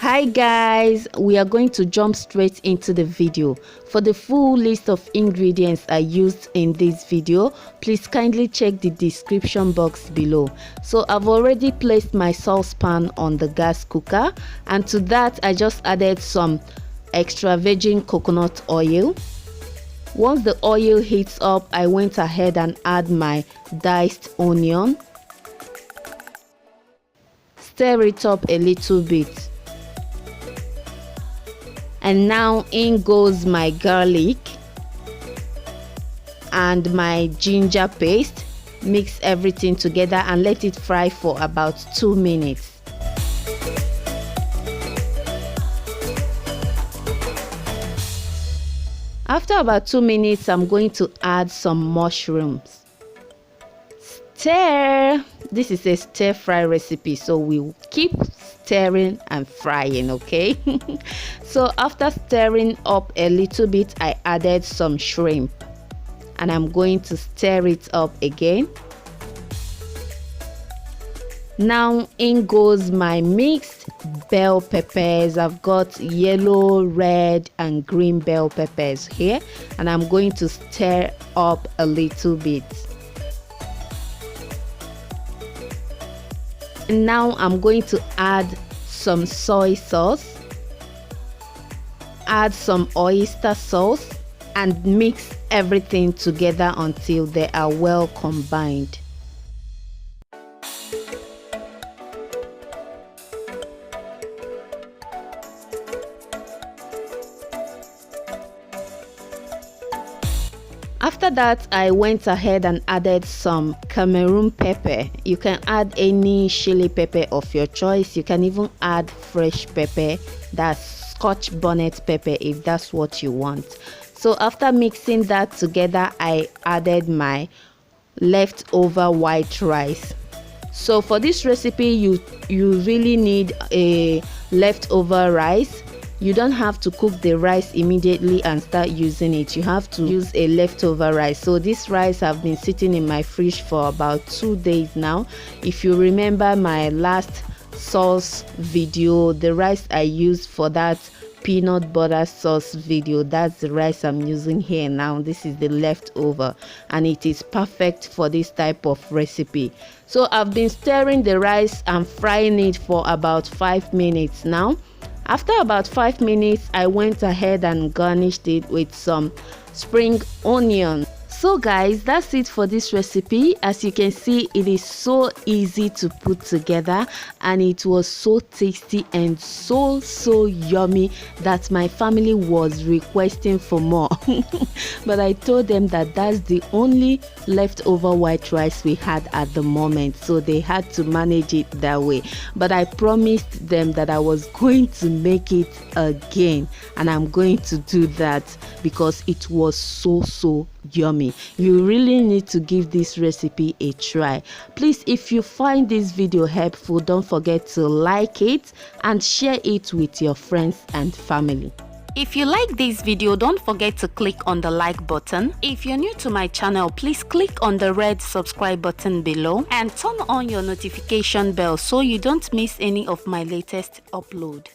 Hi guys, we are going to jump straight into the video. For the full list of ingredients I used in this video, please kindly check the description box below. So I've already placed my saucepan on the gas cooker, and to that I just added some extra virgin coconut oil. Once the oil heats up, I went ahead and add my diced onion. Stir it up a little bit. And now in goes my garlic and my ginger paste. Mix everything together and let it fry for about 2 minutes. After about 2 minutes, I'm going to add some mushrooms. Stir. This is a stir fry recipe, so we'll keep stirring and frying, okay? So after stirring up a little bit, I added some shrimp and I'm going to stir it up again. Now in goes my mixed bell peppers. I've got yellow, red and green bell peppers here, and I'm going to stir up a little bit. And now I'm going to add some soy sauce, add some oyster sauce, and mix everything together until they are well combined. After that, I went ahead and added some cameroon pepper. You can add any chili pepper of your choice. You can even add fresh pepper, that's Scotch bonnet pepper, if that's what you want. So after mixing that together, I added my leftover white rice. So for this recipe, you really need a leftover rice. You don't have to cook the rice immediately and start using it. You have to use a leftover rice. So this rice have been sitting in my fridge for about 2 days now. If you remember my last sauce video, the rice I used for that peanut butter sauce video, that's the rice I'm using here now. This is the leftover, and it is perfect for this type of recipe. So I've been stirring the rice and frying it for about 5 minutes now. After about 5 minutes, I went ahead and garnished it with some spring onion. So guys, that's it for this recipe. As you can see, it is so easy to put together, and it was so tasty and so yummy that my family was requesting for more. But I told them that that's the only leftover white rice we had at the moment, so they had to manage it that way. But I promised them that I was going to make it again, and I'm going to do that because it was so yummy. You really need to give this recipe a try. Please, if you find this video helpful, don't forget to like it and share it with your friends and family. If you like this video, don't forget to click on the like button. If you're new to my channel, please click on the red subscribe button below and turn on your notification bell so you don't miss any of my latest upload.